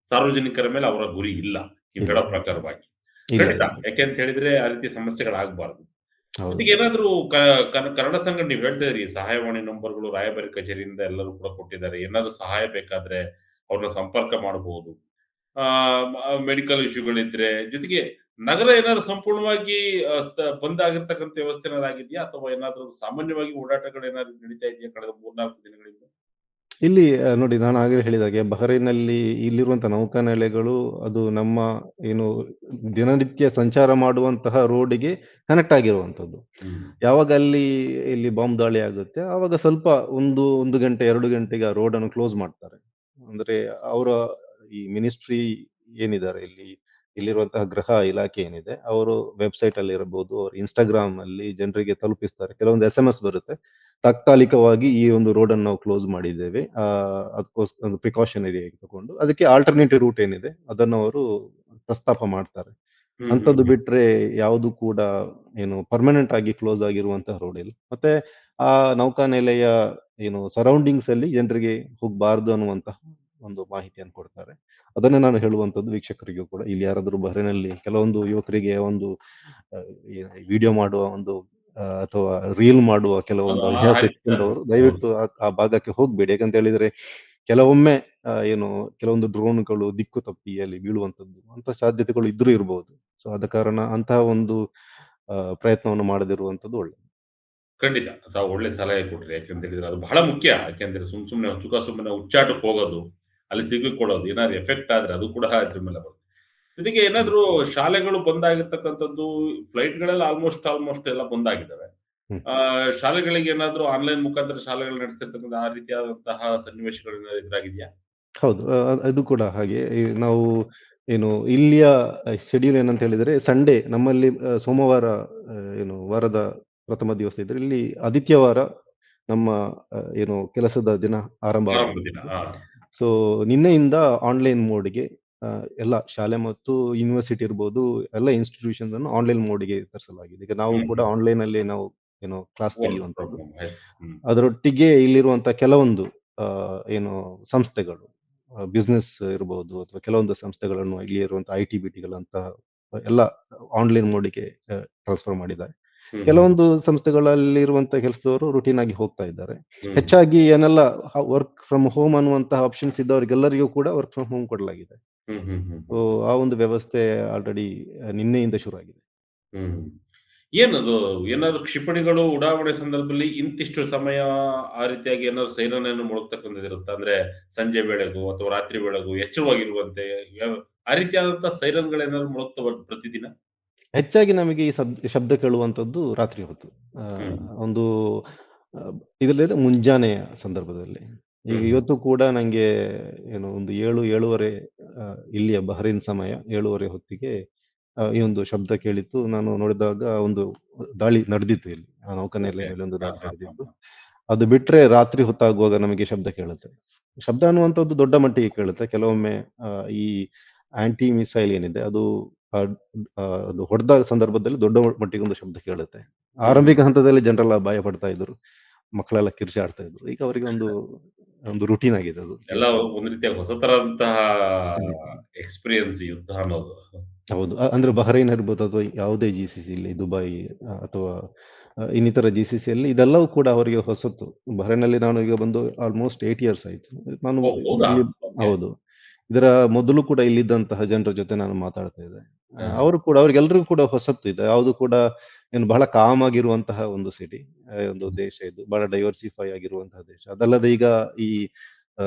ಸಾರ್ವಜನಿಕರ ಮೇಲೆ ಅವರ ಗುರಿ ಇಲ್ಲ. ನೀವು ಇಲ್ಲ, ಹೇಳೋ ಇಲ್ಲ. ಪ್ರಕಾರವಾಗಿ. ಇಲ್ಲ, ಖಂಡಿತ. ಇಲ್ಲ. ಯಾಕೆ ಅಂತ ಹೇಳಿದ್ರೆ ಆ ರೀತಿ ಸಮಸ್ಯೆಗಳಾಗಬಾರ್ದು. ಹೌದು. ಜೊತೆಗೆ ಏನಾದ್ರು ಕನ್ನಡ ಸಂಘ ನೀವು ಹೇಳ್ತಾ ಇದ್ರಿ ಸಹಾಯವಾಣಿ ನಂಬರ್‌ಗಳು ರಾಯಭಾರಿ ಕಚೇರಿಯಿಂದ ಎಲ್ಲರೂ ಕೂಡ ಕೊಟ್ಟಿದ್ದಾರೆ. ಏನಾದ್ರು ಸಹಾಯ ಬೇಕಾದ್ರೆ ಅವ್ರನ್ನ ಸಂಪರ್ಕ ಮಾಡಬಹುದು. ಆ ಮೆಡಿಕಲ್ ಇಶ್ಯೂಗಳಿದ್ರೆ ಜೊತೆಗೆ ನಗರ ಏನಾದ್ರು ಸಂಪೂರ್ಣವಾಗಿ ಬಂದ್ ಆಗಿರ್ತಕ್ಕಂಥ ವ್ಯವಸ್ಥೆ ಏನಾದ್ರು ಆಗಿದ್ಯಾ? ಅಥವಾ ಏನಾದ್ರು ಸಾಮಾನ್ಯವಾಗಿ ಓಡಾಟಗಳೇನಾದ್ರು ನಡೀತಾ ಇದೆಯಾ ಕಳೆದ 3-4 ದಿನಗಳಿಂದ? ಇಲ್ಲಿ ನೋಡಿ ನಾನು ಆಗಲೇ ಹೇಳಿದಾಗೆ ಬಹರೇನ್‌ನಲ್ಲಿ ಇಲ್ಲಿರುವಂತ ನೌಕಾನೆಲೆಗಳು ಅದು ನಮ್ಮ ಏನು ದಿನನಿತ್ಯ ಸಂಚಾರ ಮಾಡುವಂತಹ ರೋಡ್‌ಗೆ ಕನೆಕ್ಟ್ ಆಗಿರುವಂತದ್ದು. ಹ್ಮ್. ಯಾವಾಗ ಇಲ್ಲಿ ಬಾಂಬ್ ದಾಳಿ ಆಗುತ್ತೆ, ಆವಾಗ ಸ್ವಲ್ಪ 1 ಗಂಟೆ, 2 ಗಂಟೆಗೆ ಆ ರೋಡನ್ನು ಕ್ಲೋಸ್ ಮಾಡ್ತಾರೆ. ಅಂದ್ರೆ ಅವರ ಈ ಮಿನಿಸ್ಟ್ರಿ ಏನಿದ್ದಾರೆ ಇಲ್ಲಿರುವಂತಹ ಗೃಹ ಇಲಾಖೆ ಏನಿದೆ, ಅವರು ವೆಬ್‌ಸೈಟ್ ಅಲ್ಲಿ ಇರಬಹುದು, ಅವ್ರ ಇನ್‌ಸ್ಟಾಗ್ರಾಮ್ ಅಲ್ಲಿ ಜನರಿಗೆ ತಲುಪಿಸ್ತಾರೆ. ಕೆಲವೊಂದು ಎಸ್‌ಎಂಎಸ್ ಬರುತ್ತೆ. ತಾತ್ಕಾಲಿಕವಾಗಿ ಈ ಒಂದು ರೋಡನ್ನು ನಾವು ಕ್ಲೋಸ್ ಮಾಡಿದ್ದೇವೆ. ಒಂದು ಪ್ರಿಕಾಷನರಿ ಆಗಿ ತಕೊಂಡು ಅದಕ್ಕೆ ಆಲ್ಟರ್ನೇಟಿವ್ ರೂಟ್ ಏನಿದೆ ಅದನ್ನು ಅವರು ಪ್ರಸ್ತಾಪ ಮಾಡ್ತಾರೆ. ಹ್ಮ್. ಹ್ಮ್. ಅಂಥದ್ದು ಹ್ಮ್. ಬಿಟ್ರೆ ಯಾವುದು ಕೂಡ ಏನು ಪರ್ಮನೆಂಟ್ ಆಗಿ ಕ್ಲೋಸ್ ಆಗಿರುವಂತಹ ರೋಡ್ ಇಲ್ಲ. ಮತ್ತೆ ಆ ನೌಕಾನೆಲೆಯ ಸರೌಂಡಿಂಗ್ಸ್ ಅಲ್ಲಿ ಜನರಿಗೆ ಹೋಗಬಾರ್ದು ಅನ್ನುವಂತಹ ಒಂದು ಮಾಹಿತಿಯನ್ನು ಕೊಡ್ತಾರೆ. ಅದನ್ನೇ ನಾನು ಹೇಳುವಂತದ್ದು ವೀಕ್ಷಕರಿಗೂ ಕೂಡ. ಇಲ್ಲಿ ಯಾರಾದರೂ ಬಹರೇನಲ್ಲಿ ಕೆಲವೊಂದು ಯುವಕರಿಗೆ ಒಂದು ವಿಡಿಯೋ ಮಾಡುವ ಒಂದು ಅಥವಾ ರೀಲ್ ಮಾಡುವ ಕೆಲವೊಂದು ಹೌದು. ಆ ಹವ್ಯಾಸ ರೀತಿ ಇಟ್ಕೊಂಡವರು ಹೌದು. ದಯವಿಟ್ಟು ಆ ಭಾಗಕ್ಕೆ ಹೋಗ್ಬೇಡಿ. ಯಾಕಂತ ಹೇಳಿದ್ರೆ ಕೆಲವೊಮ್ಮೆ ಕೆಲವೊಂದು ಡ್ರೋನ್‌ಗಳು ದಿಕ್ಕು ತಪ್ಪಿ ಅಲ್ಲಿ ಬೀಳುವಂತದ್ದು, ಅಂತ ಸಾಧ್ಯತೆಗಳು ಇದ್ರೂ ಇರಬಹುದು. ಸೊ ಆದ ಕಾರಣ ಅಂತಹ ಒಂದು ಪ್ರಯತ್ನವನ್ನು ಮಾಡದಿರುವಂತದ್ದು ಒಳ್ಳೆದು. ಖಂಡಿತ. ತಾವು ಒಳ್ಳೆ ಸಲಹೆ ಕೊಟ್ರಿ. ಯಾಕೆಂತ ಹೇಳಿದ್ರೆ ಅದು ಬಹಳ ಮುಖ್ಯ. ಯಾಕೆಂದ್ರೆ ಸುಮ್ನೆ ಸುಮ್ಮನೆ ಹುಚ್ಚಾಟಕ್ಕೆ ಹೋಗೋದು, ಅಲ್ಲಿ ಸಿಕ್ಕಿಕೊಳ್ಳೋದು, ಏನಾದ್ರು ಎಫೆಕ್ಟ್ ಆದ್ರೆ ಅದು ಕೂಡ ಇದ್ರ ಮೇಲೆ ಬರುತ್ತೆ. ಜೊತೆಗೆ ಹ್ಮ್. ಏನಾದ್ರು ಶಾಲೆಗಳು ಬಂದಾಗಿರ್ತಕ್ಕಂಥದ್ದು, ಫ್ಲೈಟ್‌ಗಳೆಲ್ಲ ಆಲ್ಮೋಸ್ಟ್ ಎಲ್ಲ ಬಂದಾಗಿದ್ದಾವೆ. ಹ್ಮ್. ಶಾಲೆಗಳಿಗೆ ಏನಾದ್ರು ಆನ್‌ಲೈನ್ ಮುಖಾಂತರ ಶಾಲೆಗಳು ನಡೆಸ್ತಿರ್ತಕ್ಕಂಥ ಆ ರೀತಿಯಾದಂತಹ ಸನ್ನಿವೇಶಗಳೇನಾದ್ರು ಎದುರಾಗಿದೆಯಾ? ಹೌದು. ಅದು ಕೂಡ ಹಾಗೆ. ನಾವು ಇಲ್ಲಿಯ ಶೆಡ್ಯೂಲ್ ಏನಂತ ಹೇಳಿದ್ರೆ ಸಂಡೇ ನಮ್ಮಲ್ಲಿ ಸೋಮವಾರ ವಾರದ ಪ್ರಥಮ ದಿವಸ ಇದ್ರೆ, ಇಲ್ಲಿ ಆದಿತ್ಯವಾರ ನಮ್ಮ ಕೆಲಸದ ದಿನ ಆರಂಭ ಆರಂಭ ದಿನ. ಆಗುವಂಥದ್ದು. ಹಾ. ಸೊ ನಿನ್ನೆಯಿಂದ ಆನ್‌ಲೈನ್ ಮೋಡ್‌ಗೆ ಎಲ್ಲ ಶಾಲೆ ಮತ್ತು ಯೂನಿವರ್ಸಿಟಿ ಇರ್ಬೋದು, ಎಲ್ಲ ಇನ್ಸ್ಟಿಟ್ಯೂಷನ್ಸ್ ಅನ್ನು ಆನ್‌ಲೈನ್ ಮೋಡ್‌ಗೆ ತರಿಸಲಾಗಿದೆ. ಈಗ ನಾವು ಹ್ಮ್, ಕೂಡ ಹ್ಮ್. ಆನ್‌ಲೈನಲ್ಲೇ ನಾವು ಕ್ಲಾಸ್ ವರ್ಕ್ ಫ್ರಮ್ ತೆಗೆಯುವಂಥದ್ದು. ಹೋಮ್. ಯೆಸ್. ಹ್ಮ್. ಅದರೊಟ್ಟಿಗೆ ಇಲ್ಲಿರುವಂತಹ ಕೆಲವೊಂದು ಸಂಸ್ಥೆಗಳು, ಬಿಸ್ನೆಸ್ ಇರ್ಬೋದು ಅಥವಾ ಕೆಲವೊಂದು ಸಂಸ್ಥೆಗಳನ್ನು ಇಲ್ಲಿ ಇರುವಂತಹ ಐಟಿ-ಬಿಟಿಗಳಂತಹ ಎಲ್ಲ ಆನ್‌ಲೈನ್ ಮೋಡ್‌ಗೆ ಟ್ರಾನ್ಸ್‌ಫರ್ ಮಾಡಿದ್ದಾರೆ. ಹ್ಮ್, ಹ್ಮ್. ಕೆಲವೊಂದು ಸಂಸ್ಥೆಗಳಲ್ಲಿರುವಂತಹ ಕೆಲಸದವರು ರೂಟೀನ್ ಆಗಿ ಹೋಗ್ತಾ ಇದ್ದಾರೆ. ಹ್ಮ್, ಹ್ಮ್. ಹೆಚ್ಚಾಗಿ ಏನೆಲ್ಲ ವರ್ಕ್ ಫ್ರಮ್ ಹೋಮ್ ಅನ್ನುವಂತಹ ಆಪ್ಷನ್ಸ್ ಇದ್ದವರಿಗೆಲ್ಲರಿಗೂ ಕೂಡ ವರ್ಕ್ ಫ್ರಮ್ ಹೋಮ್ ಕೊಡಲಾಗಿದೆ. ಹ್ಮ್, ಹ್ಮ್, ಹ್ಮ್, ಸೊ ಹ್ಮ್. ಆ ಒಂದು ವ್ಯವಸ್ಥೆ ಆಲ್ರೆಡಿ ನಿನ್ನೆಯಿಂದ ಶುರುವಾಗಿದೆ. ಹ್ಮ್. ಏನದು? ಏನಾದ್ರು ಕ್ಷಿಪಣಿಗಳು ಉಡಾವಣೆ ಸಂದರ್ಭದಲ್ಲಿ ಇಂತಿಷ್ಟು ಸಮಯ ಆ ರೀತಿಯಾಗಿ ಏನಾದ್ರು ಸೈರನ್ ಮೊಳಗ್ತಕ್ಕಂಥದ್ದಿರುತ್ತಾ? ಅಂದ್ರೆ ಸಂಜೆ ವೇಳೆಗೋ ಅಥವಾ ರಾತ್ರಿ ವೇಳೆಗೋ ಎಚ್ಚರವಾಗಿರುವಂತೆ ಯಾವ ಆ ರೀತಿಯಾದಂತಹ ಸೈರನ್‌ಗಳೇನಾದ್ರು ಮೊಳಗ್ತವ ಪ್ರತಿದಿನ? ಹೆಚ್ಚಾಗಿ ನಮಗೆ ಈ ಶಬ್ದ ಕೇಳುವಂತದ್ದು ರಾತ್ರಿ ಹೊತ್ತು. ಹ್ಮ್. ಒಂದು ಇದರಲ್ಲಿದ್ರೆ ಮುಂಜಾನೆಯ ಸಂದರ್ಭದಲ್ಲಿ. ಈಗ ಹ್ಮ್, ಹ್ಮ್. ಇವತ್ತು ಕೂಡ ನಂಗೆ ಒಂದು 7, 7:30 ಇಲ್ಲಿಯ ಬಹರೇನ್ ಸಮಯ 7:30 ಹೊತ್ತಿಗೆ ಈ ಒಂದು ಶಬ್ದ ಕೇಳಿತ್ತು. ನಾನು ನೋಡಿದಾಗ ಒಂದು ದಾಳಿ ನಡೆದಿತ್ತು ಇಲ್ಲಿ. ಆ ನೌಕಾನೆಲೆ ಓಕೆ. ಮೇಲೆ ಒಂದು ಹಾ, ದಾಳಿ ಹಾ, ಹಾ, ನಡೆದಿತ್ತು. ಹಾ. ಅದು ಬಿಟ್ರೆ ರಾತ್ರಿ ಹೊತ್ತಾಗುವಾಗ ನಮಗೆ ಶಬ್ದ ಕೇಳುತ್ತೆ. ಶಬ್ದ ಅನ್ನುವಂಥದ್ದು ದೊಡ್ಡ ಮಟ್ಟಿಗೆ ಕೇಳುತ್ತೆ. ಕೆಲವೊಮ್ಮೆ ಈ ಆಂಟಿ ಮಿಸೈಲ್ ಏನಿದೆ ಅದು ಅದ್ ಅದು ಹೊಡೆದ ಸಂದರ್ಭದಲ್ಲಿ ದೊಡ್ಡ ಮಟ್ಟಿಗೆ ಒಂದು ಶಬ್ದ ಕೇಳುತ್ತೆ. ಹ್ಮ್, ಹ್ಮ್. ಆರಂಭಿಕ ಹಂತದಲ್ಲಿ ಜನರೆಲ್ಲ ಭಯ ಪಡ್ತಾ ಇದ್ರು. ಮಕ್ಕಳೆಲ್ಲ ಕಿರ್ಚಾಡ್ತಾ ಇದ್ರು. ಈಗ ಅವರಿಗೆ ಒಂದು ಒಂದು ರೂಟೀನ್ ಆಗಿದೆ ಅದು ಎಲ್ಲ ಕೇಳಿಸೋದು. ಒಂದು ರೀತಿಯ ಹೊಸ ತರದಂತಹ ಖಂಡಿತ. ಎಕ್ಸ್‌ಪೀರಿಯನ್ಸ್ ಯುದ್ಧ ಅನ್ನೋದು. ಹೌದು. ಅಂದ್ರೆ ಬಹರೈನ್ ಇರ್ಬೋದು ಅಥವಾ ಯಾವುದೇ ಜಿಸಿಸಿಲಿ ದುಬೈ ಅಥವಾ ಇನ್ನಿತರ ಜಿಸಿಸಿಯಲ್ಲಿ ಇದೆಲ್ಲವೂ ಕೂಡ ಅವರಿಗೆ ಹೊಸತು. ಬಹರೈನ್‌ನಲ್ಲಿ ನಾನು ಈಗ ಬಂದು ಆಲ್‌ಮೋಸ್ಟ್ 8 ಇಯರ್ಸ್ ಆಯ್ತು. ನಾನು ಓಹ್! ಹೌದಾ? ಇಲ್ಲಿ ಓಕೆ. ಹೌದು. ಇದರ ಮೊದಲು ಕೂಡ ಇಲ್ಲಿದ್ದಂತಹ ಜನರ ಜೊತೆ ನಾನು ಮಾತಾಡ್ತಾ ಇದ್ದೆ. ಹಾ, ಹಾ. ಅವರು ಕೂಡ ಅವರಿಗೆಲ್ಲರಿಗೂ ಕೂಡ ಹೊಸತ್ತು ಇದೆ. ಯಾವುದು ಕೂಡ ಬಹಳ ಕಾಮ್ ಆಗಿರುವಂತಹ ಒಂದು ಸಿಟಿ, ಒಂದು ಹ್ಮ್. ದೇಶ ಇದು. ಬಹಳ ಡೈವರ್ಸಿಫೈ ಆಗಿರುವಂತಹ ದೇಶ. ಅದಲ್ಲದೆ ಈಗ ಈ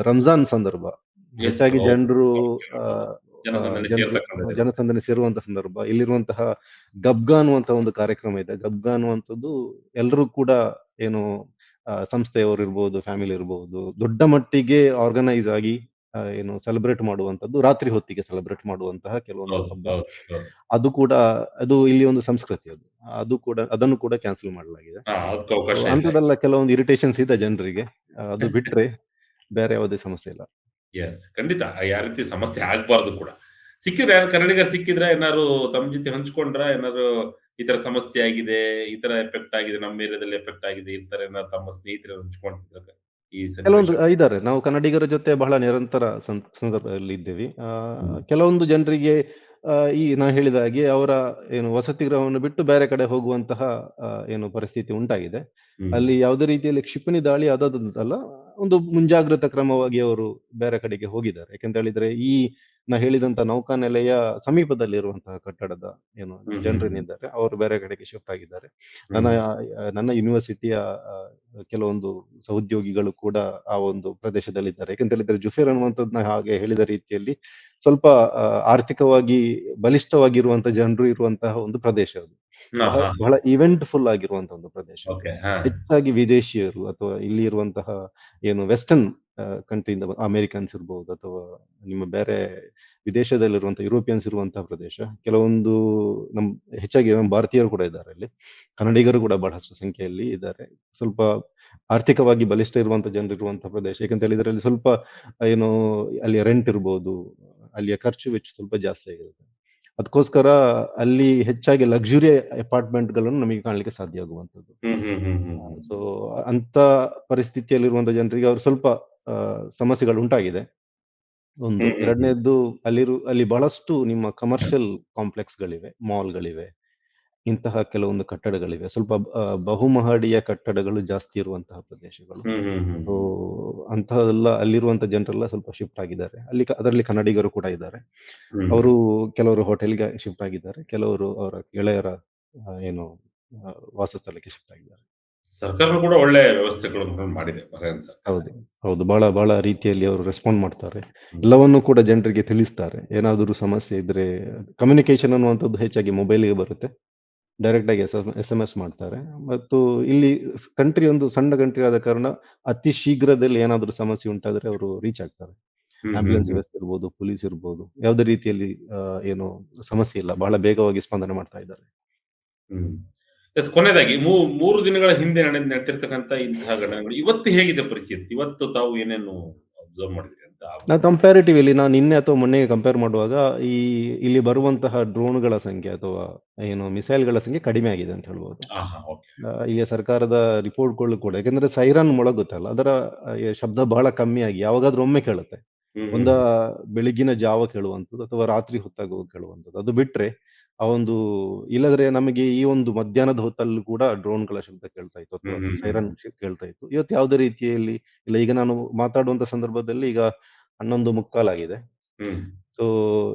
ರಂಜಾನ್ ಸಂದರ್ಭ ಯೆಸ್. ಹೆಚ್ಚಾಗಿ ಹೌದು. ಜನರು ಹೌದು. ಕೇಳಿರ್ಬೋದು. ಆಹ್, ಆಹ್, ಜನಸಂದಣಿ ಜನರು ಸೇರ್ತಕ್ಕಂಥದ್ದಿರುತ್ತೆ. ಜನಸಂದಣಿ ಸೇರುವಂತಹ ಸಂದರ್ಭ. ಇಲ್ಲಿರುವಂತಹ ಗಬ್ಗಾ ಅನ್ನುವಂತಹ ಒಂದು ಕಾರ್ಯಕ್ರಮ ಇದೆ. ಗಬ್ಗಾ ಅನ್ನುವಂಥದ್ದು ಎಲ್ಲರೂ ಕೂಡ ಏನು ಸಂಸ್ಥೆಯವರು ಇರ್ಬೋದು, ಫ್ಯಾಮಿಲಿ ಇರ್ಬೋದು, ದೊಡ್ಡ ಮಟ್ಟಿಗೆ ಆರ್ಗನೈಸ್ ಆಗಿ ಸೆಲೆಬ್ರೇಟ್ ಮಾಡುವಂಥದ್ದು, ರಾತ್ರಿ ಹೊತ್ತಿಗೆ ಸೆಲೆಬ್ರೇಟ್ ಮಾಡುವಂತಹ ಕೆಲವೊಂದು ಹೌದು, ಹಬ್ಬ. ಹೌದು, ಹೌದು. ಅದು ಕೂಡ ಅದು ಇಲ್ಲಿ ಒಂದು ಸಂಸ್ಕೃತಿ ಅದು. ಅದು ಕೂಡ ಅದನ್ನು ಕೂಡ ಕ್ಯಾನ್ಸಲ್ ಮಾಡಲಾಗಿದೆ. ಹಾ, ಅದಕ್ಕೂ ಸೊ ಅವಕಾಶ ಇಲ್ಲ. ಅಂಥದ್ದೆಲ್ಲ ಕೆಲವೊಂದು ಇರಿಟೇಷನ್ಸ್ ಇದೆ ಜನರಿಗೆ. ಅದು ಬಿಟ್ರೆ ಬೇರೆ ಯಾವುದೇ ಸಮಸ್ಯೆ ಇಲ್ಲ. ಯೆಸ್. ಖಂಡಿತ. ಯಾವ ರೀತಿ ಸಮಸ್ಯೆ ಆಗ್ಬಾರ್ದು ಕೂಡ. ಸಿಕ್ಕಿದ್ರೆ ಯಾರು ಕನ್ನಡಿಗರು ಸಿಕ್ಕಿದ್ರೆ ಏನಾದ್ರು ತಮ್ಮ ಜೊತೆ ಹಂಚ್ಕೊಂಡ್ರಾ? ಏನಾದ್ರು ಈ ತರ ಸಮಸ್ಯೆ ಆಗಿದೆ, ಈ ತರ ಎಫೆಕ್ಟ್ ಆಗಿದೆ, ನಮ್ಮ ಏರಿಯಾದಲ್ಲಿ ಎಫೆಕ್ಟ್ ಆಗಿದೆ, ಈ ತರ ಏನಾದ್ರು ತಮ್ಮ ಸ್ನೇಹಿತರು ಹಂಚ್ಕೊಂತಿದ್ರ ಈ ಕೆಲವೊಂದು ಸನ್ನಿವೇಶ? ಇದ್ದಾರೆ. ನಾವು ಕನ್ನಡಿಗರ ಜೊತೆ ಬಹಳ ನಿರಂತರ ಸಂದರ್ಭದಲ್ಲಿ ಇದ್ದೇವೆ. ಹ್ಮ್. ಕೆಲವೊಂದು ಜನರಿಗೆ ಈ ನಾನು ಹೇಳಿದ ಹಾಗೆ ಅವರ ವಸತಿ ಗೃಹವನ್ನು ಬಿಟ್ಟು ಬೇರೆ ಕಡೆ ಹೋಗುವಂತಹ ಪರಿಸ್ಥಿತಿ ಉಂಟಾಗಿದೆ. ಹ್ಮ್. ಅಲ್ಲಿ ಯಾವುದೇ ರೀತಿಯಲ್ಲಿ ಕ್ಷಿಪಣಿ ದಾಳಿ ಆದದಂತಲ್ಲ. ಒಂದು ಮುಂಜಾಗ್ರತಾ ಕ್ರಮವಾಗಿ ಅವರು ಬೇರೆ ಕಡೆಗೆ ಹೋಗಿದ್ದಾರೆ. ಯಾಕೆಂತ ಹೇಳಿದ್ರೆ ಈ ನಾ ಹೇಳಿದಂತ ನೌಕಾನೆಲೆಯ ಸಮೀಪದಲ್ಲಿರುವಂತಹ ಕಟ್ಟಡದ ಹ್ಮ್, ಹ್ಮ್, ಹ್ಮ್. ಜನರೇನಿದ್ದಾರೆ ಅವರು ಬೇರೆ ಕಡೆಗೆ ಶಿಫ್ಟ್ ಆಗಿದ್ದಾರೆ. ನನ್ನ ಹ್ಮ್. ನನ್ನ ಯೂನಿವರ್ಸಿಟಿಯ ಕೆಲವೊಂದು ಸಹೋದ್ಯೋಗಿಗಳು ಕೂಡ ಆ ಒಂದು ಪ್ರದೇಶದಲ್ಲಿದ್ದಾರೆ. ಯಾಕಂತ ಹೇಳಿದ್ರೆ ಜುಫೇರ್ ಅನ್ನುವಂಥದ್ದು ಹಾಗೆ ಹೇಳಿದ ರೀತಿಯಲ್ಲಿ ಸ್ವಲ್ಪ ಆರ್ಥಿಕವಾಗಿ ಬಲಿಷ್ಠವಾಗಿರುವಂತ ಜನರು ಇರುವಂತಹ ಒಂದು ಪ್ರದೇಶ ಅದು. ಹಾ, ಹಾ. ಬಹಳ ಇವೆಂಟ್‌ಫುಲ್ ಆಗಿರುವಂತಹ ಒಂದು ಪ್ರದೇಶ. ಓಕೆ. ಹಾ. ಹೆಚ್ಚಾಗಿ ವಿದೇಶಿಯರು ಅಥವಾ ಇಲ್ಲಿ ಇರುವಂತಹ ವೆಸ್ಟರ್ನ್ ಕಂಟ್ರಿಯಿಂದ ಅಮೆರಿಕನ್ಸ್ ಇರ್ಬಹುದು ಅಥವಾ ನಿಮ್ಮ ಬೇರೆ ವಿದೇಶದಲ್ಲಿರುವಂತಹ ಯುರೋಪಿಯನ್ಸ್ ಇರುವಂತಹ ಪ್ರದೇಶ. ಕೆಲವೊಂದು ನಮ್ ಹೆಚ್ಚಾಗಿ ನಮ್ಮ ಭಾರತೀಯರು ಕೂಡ ಇದ್ದಾರೆ ಅಲ್ಲಿ. ಕನ್ನಡಿಗರು ಕೂಡ ಬಹಳಷ್ಟು ಸಂಖ್ಯೆಯಲ್ಲಿ ಇದ್ದಾರೆ. ಸ್ವಲ್ಪ ಆರ್ಥಿಕವಾಗಿ ಬಲಿಷ್ಠ ಇರುವಂತಹ ಜನರಿರುವಂತಹ ಪ್ರದೇಶ. ಯಾಕಂತ ಹೇಳಿದ್ರೆ ಅಲ್ಲಿ ಸ್ವಲ್ಪ ಏನು ಅಲ್ಲಿ ರೆಂಟ್ ಇರ್ಬೋದು, ಅಲ್ಲಿಯ ಖರ್ಚು ವೆಚ್ಚ ಸ್ವಲ್ಪ ಜಾಸ್ತಿ ಆಗಿರುತ್ತೆ. ಅದಕ್ಕೋಸ್ಕರ ಅಲ್ಲಿ ಹೆಚ್ಚಾಗಿ ಲಕ್ಸುರಿ ಅಪಾರ್ಟ್‌ಮೆಂಟ್‌ಗಳನ್ನು ನಮಗೆ ಕಾಣಲಿಕ್ಕೆ ಸಾಧ್ಯ ಆಗುವಂಥದ್ದು. ಹ್ಮ್ ಹ್ಮ್ ಹ್ಮ್ ಹ್ಮ್ ಹ್ಮ್ ಸೊ ಅಂತ ಪರಿಸ್ಥಿತಿಯಲ್ಲಿರುವಂಥ ಜನರಿಗೆ ಅವರು ಸ್ವಲ್ಪ ಸಮಸ್ಯೆಗಳು ಉಂಟಾಗಿದೆ. ಒಂದು. ಹ್ಮ್ ಹ್ಮ್ ಹ್ಮ್ 2ನೇದ್ದು ಅಲ್ಲಿ ಬಹಳಷ್ಟು ನಿಮ್ಮ ಕಮರ್ಷಿಯಲ್ ಕಾಂಪ್ಲೆಕ್ಸ್‌ಗಳಿವೆ, ಮಾಲ್‌ಗಳಿವೆ. ಇಂತಹ ಕೆಲವೊಂದು ಕಟ್ಟಡಗಳಿವೆ. ಸ್ವಲ್ಪ ಬಹುಮಹಡಿಯ ಕಟ್ಟಡಗಳು ಜಾಸ್ತಿ ಇರುವಂತಹ ಪ್ರದೇಶಗಳು. ಹ್ಮ್ ಹ್ಮ್ ಹ್ಮ್ ಸೊ ಹ್ಮ್ ಅಂತಹದೆಲ್ಲ ಅಲ್ಲಿರುವಂಥ ಜನರೆಲ್ಲ ಸ್ವಲ್ಪ ಶಿಫ್ಟ್ ಆಗಿದ್ದಾರೆ. ಅದರಲ್ಲಿ ಕನ್ನಡಿಗರು ಕೂಡ ಇದ್ದಾರೆ. ಹ್ಮ್ ಅವರು ಕೆಲವರು ಹೋಟೆಲ್‌ಗೆ ಶಿಫ್ಟ್ ಆಗಿದ್ದಾರೆ. ಕೆಲವರು ಅವರ ಗೆಳೆಯರ ಏನು ವಾಸಸ್ಥಳಕ್ಕೆ ಶಿಫ್ಟ್ ಆಗಿದ್ದಾರೆ. ಸರ್ಕಾರನು ಕೂಡ ಒಳ್ಳೆ ವ್ಯವಸ್ಥೆಗಳನ್ನು ಮಾಡಿದೆ ಬಹರೇನ್ ಸರ್ಕಾರ. ಹೌದು. ಹೌದು. ಬಹಳ ಬಹಳ ರೀತಿಯಲ್ಲಿ ಅವರು ರೆಸ್ಪಾಂಡ್ ಮಾಡ್ತಾರೆ. ಹ್ಮ್ ಎಲ್ಲವನ್ನೂ ಕೂಡ ಜನರಿಗೆ ತಿಳಿಸ್ತಾರೆ. ಏನಾದರೂ ಸಮಸ್ಯೆ ಇದ್ರೆ ಕಮ್ಯುನಿಕೇಷನ್ ಅನ್ನುವಂಥದ್ದು ಹೆಚ್ಚಾಗಿ ಮೊಬೈಲ್‌ಗೆ ಬರುತ್ತೆ. ಡೈರೆಕ್ಟ್ ಆಗಿ ಎಸ್ಎಂಎಸ್ ಮಾಡ್ತಾರೆ. ಮತ್ತು ಇಲ್ಲಿ ಕಂಟ್ರಿ ಒಂದು ಸಣ್ಣ ಕಂಟ್ರಿ ಆದ ಕಾರಣ ಅತಿ ಶೀಘ್ರದಲ್ಲಿ ಏನಾದರೂ ಸಮಸ್ಯೆ ಉಂಟಾದ್ರೆ ಅವರು ರೀಚ್ ಆಗ್ತಾರೆ. ಹ್ಮ್ ಹ್ಮ್ ಆಂಬ್ಯುಲೆನ್ಸ್ ಹ್ಮ್ ವ್ಯವಸ್ಥೆ ಇರ್ಬೋದು, ಪೊಲೀಸ್ ಇರ್ಬೋದು. ಯಾವುದೇ ರೀತಿಯಲ್ಲಿ ಏನು ಸಮಸ್ಯೆ ಇಲ್ಲ. ಬಹಳ ಬೇಗವಾಗಿ ಸ್ಪಂದನೆ ಮಾಡ್ತಾ ಇದ್ದಾರೆ. ಹ್ಮ್. ಎಸ್ ಕೊನೆಯದಾಗಿ 3 ದಿನಗಳ ಹಿಂದೆ ನಡೆತಿರ್ತಕ್ಕಂಥ ಇಂತಹ ಘಟನೆಗಳು ಇವತ್ತು ಹೇಗಿದೆ ಪರಿಸ್ಥಿತಿ? ಇವತ್ತು ತಾವು ಏನೇನು ಅಬ್ಸರ್ವ್ ಮಾಡಿದ್ರಿ ಅಂತ ಕಂಪ್ಯಾರಿಟಿವ್ಲಿ ನಾನು ನಿನ್ನೆ ಅಥವಾ ಮೊನ್ನೆಗೆ ಕಂಪೇರ್ ಮಾಡುವಾಗ ಈ ಇಲ್ಲಿ ಬರುವಂತಹ ಡ್ರೋನ್‌ಗಳ ಸಂಖ್ಯೆ ಅಥವಾ ಏನು ಮಿಸೈಲ್‌ಗಳ ಸಂಖ್ಯೆ ಕಡಿಮೆ ಆಗಿದೆ ಅಂತ ಹೇಳ್ಬೋದು. ಆಹಾ, ಓಕೆ. ಇಲ್ಲಿಯ ಸರ್ಕಾರದ ರಿಪೋರ್ಟ್‌ಗಳು ಕೂಡ ಯಾಕಂದ್ರೆ ಸೈರನ್ ಮೊಳಗುತ್ತಲ್ಲ ಅದರ ಶಬ್ದ ಬಹಳ ಕಮ್ಮಿಯಾಗಿ ಯಾವಾಗಾದ್ರೂ ಒಮ್ಮೆ ಕೇಳುತ್ತೆ. ಹ್ಮ್ ಒಂದಾ ಹ್ಮ್ ಬೆಳಗಿನ ಜಾವ ಕೇಳುವಂಥದ್ದು ಅಥವಾ ರಾತ್ರಿ ಹೊತ್ತಾಗುವಾಗ ಕೇಳುವಂಥದ್ದು. ಅದು ಬಿಟ್ರೆ ಆ ಒಂದು ಇಲ್ಲದ್ರೆ ನಮಗೆ ಈ ಒಂದು ಮಧ್ಯಾಹ್ನದ ಹೊತ್ತಲ್ಲೂ ಕೂಡ ಡ್ರೋನ್‌ಗಳ ಶಬ್ದ ಕೇಳ್ತಾ ಇತ್ತು ಅಥವಾ ಹ್ಮ್ ಹ್ಮ್ ಹ್ಮ್ ಸೈರನ್ ಕೇಳ್ತಾ ಇತ್ತು. ಇವತ್ತು ಯಾವುದೇ ರೀತಿಯಲ್ಲಿ ಇಲ್ಲ. ಈಗ ನಾನು ಮಾತಾಡುವಂತ ಸಂದರ್ಭದಲ್ಲಿ ಈಗ 11:45 ಆಗಿದೆ. ಹ್ಮ್ ಸೊ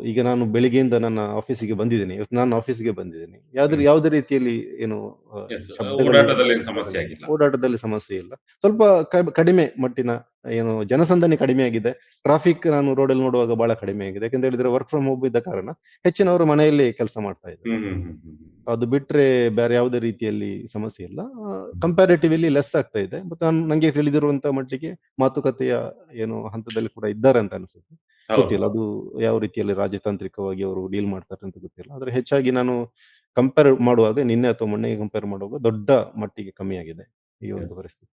ಈಗ ನಾನು ಬೆಳಿಗ್ಗೆಯಿಂದ ನನ್ನ ಆಫೀಸಿಗೆ ಬಂದಿದ್ದೀನಿ. ಇವತ್ತು ನಾನು ಆಫೀಸಿಗೆ ಬಂದಿದ್ದೀನಿ. ಹ್ಮ್. ಯಾವುದೇ ರೀತಿಯಲ್ಲಿ ಏನು ಎಸ್. ಶಬ್ದಗಳು ಓಡಾಟದಲ್ಲಿ ಏನು ಸಮಸ್ಯೆ ಆಗಿಲ್ಲ. ಓಡಾಟದಲ್ಲಿ ಸಮಸ್ಯೆ ಇಲ್ಲ. ಸ್ವಲ್ಪ ಕಡಿಮೆ ಮಟ್ಟಿನ ಏನು ಜನಸಂದಣಿ ಕಡಿಮೆ ಆಗಿದೆ. ಟ್ರಾಫಿಕ್ ನಾನು ರೋಡಲ್ಲಿ ನೋಡುವಾಗ ಬಹಳ ಕಡಿಮೆ ಆಗಿದೆ. ಯಾಕಂತ ಹೇಳಿದ್ರೆ ವರ್ಕ್ ಫ್ರಮ್ ಹೋಮ್ ಇದ್ದ ಕಾರಣ ಹೆಚ್ಚಿನವರು ಮನೆಯಲ್ಲಿ ಕೆಲಸ ಮಾಡ್ತಾ ಇದ್ದಾರೆ. ಹ್ಮ್ ಹ್ಮ್ ಹ್ಮ್ ಹ್ಮ್ ಹ್ಮ್. ಅದು ಬಿಟ್ರೆ ಬೇರೆ ಯಾವುದೇ ರೀತಿಯಲ್ಲಿ ಸಮಸ್ಯೆ ಇಲ್ಲ. ಕಂಪ್ಯಾರಿಟಿವ್ಲಿ ಲೆಸ್ ಆಗ್ತಾ ಇದೆ. ಮತ್ತೆ ನಂಗೆ ತಿಳಿದಿರುವಂತ ಮಟ್ಟಿಗೆ ಮಾತುಕತೆಯ ಏನು ಹಂತದಲ್ಲಿ ಕೂಡ ಇದ್ದಾರೆ ಅಂತ ಅನಿಸುತ್ತೆ. ಹೌದು. ಗೊತ್ತಿಲ್ಲ. ಅದು ಯಾವ ರೀತಿಯಲ್ಲಿ ರಾಜತಾಂತ್ರಿಕವಾಗಿ ಅವರು ಡೀಲ್ ಮಾಡ್ತಾರೆ ಅಂತ ಗೊತ್ತಿಲ್ಲ. ಆದ್ರೆ ಹೆಚ್ಚಾಗಿ ನಾನು ಕಂಪೇರ್ ಮಾಡುವಾಗ ನಿನ್ನೆ ಅಥವಾ ಮೊನ್ನೆಗೆ ಕಂಪೇರ್ ಮಾಡುವಾಗ ದೊಡ್ಡ ಮಟ್ಟಿಗೆ ಕಮ್ಮಿಯಾಗಿದೆ ಈ ಒಂದು ಎಸ್. ಪರಿಸ್ಥಿತಿ.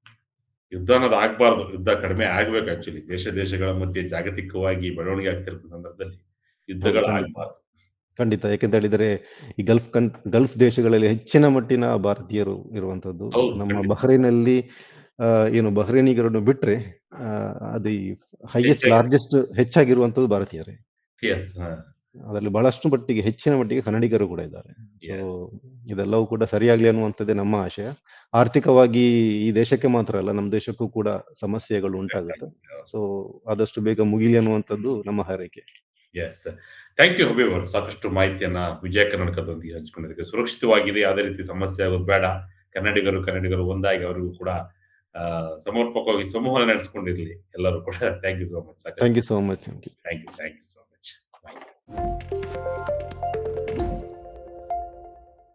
ಯುದ್ಧ ಅನ್ನೋದು ಆಗ್ಬಾರ್ದು. ಯುದ್ಧ ಕಡಿಮೆ ಆಗ್ಬೇಕು ಆಕ್ಚುಲಿ. ದೇಶಗಳ ಮಧ್ಯೆ ಜಾಗತಿಕವಾಗಿ ಬೆಳವಣಿಗೆ ಆಗ್ತಿರೋ ಸಂದರ್ಭದಲ್ಲಿ ಹೌದು. ಯುದ್ಧಗಳು ಖಂಡಿತ. ಆಗ್ಬಾರ್ದು. ಖಂಡಿತ. ಯಾಕೆಂತ ಹೇಳಿದ್ರೆ ಈ ಗಲ್ಫ್ ದೇಶಗಳಲ್ಲಿ ಹೆಚ್ಚಿನ ಮಟ್ಟಿನ ಭಾರತೀಯರು ಇರುವಂತದ್ದು. ಹೌದು, ನಮ್ಮ ಖಂಡಿತ. ಬಹ್ರೇನ್‌ನಲ್ಲಿ ಏನು ಬಹ್ರೇನಿಗರನ್ನು ಬಿಟ್ರೆ ಅದು ಈ ಹೆಚ್ಚಾಗಿ ಲಾರ್ಜೆಸ್ಟ್ ಹೆಚ್ಚಾಗಿರುವಂತದ್ದು ಭಾರತೀಯರೇ. ಎಸ್. ಹಾ. ಅದರಲ್ಲಿ ಬಹಳಷ್ಟು ಮಟ್ಟಿಗೆ ಹೆಚ್ಚಿನ ಮಟ್ಟಿಗೆ ಕನ್ನಡಿಗರು ಕೂಡ ಇದ್ದಾರೆ. So yes. ಇದೆಲ್ಲವೂ ಕೂಡ ಸರಿಯಾಗ್ಲಿ ಅನ್ನುವಂಥದ್ದೇ ನಮ್ಮ ಆಶಯ. ಆರ್ಥಿಕವಾಗಿ ಈ ದೇಶಕ್ಕೆ ಮಾತ್ರ ಅಲ್ಲ, ನಮ್ಮ ದೇಶಕ್ಕೂ ಕೂಡ ಸಮಸ್ಯೆಗಳು ಉಂಟಾಗುತ್ತೆ. ಸೊ ಆದಷ್ಟು ಬೇಗ ಮುಗಿಲಿ ಅನ್ನುವಂಥದ್ದು ನಮ್ಮ ಹಾರೈಕೆ. ಎಸ್. ಥ್ಯಾಂಕ್ ಯು ಹಬೀಬ್ ಅವರು. ಸಾಕಷ್ಟು ಮಾಹಿತಿಯನ್ನ ವಿಜಯ ಕರ್ನಾಟಕದೊಂದಿಗೆ ಹಂಚಿಕೊಂಡಿದ್ದಕ್ಕೆ. ಸುರಕ್ಷಿತವಾಗಿದೆ. ಯಾವುದೇ ರೀತಿ ಸಮಸ್ಯೆ ಆಗೋದು ಬೇಡ. ಕನ್ನಡಿಗರು ಒಂದಾಗಿ ಅವರಿಗೂ ಕೂಡ ಸಮರ್ಪಕವಾಗಿ ಸಂವಹನ ನಡೆಸಿಕೊಂಡಿರ್ಲಿ ಎಲ್ಲರೂ ಕೂಡ. Thank you so much. Thank you so much. Thank you so much. Bye.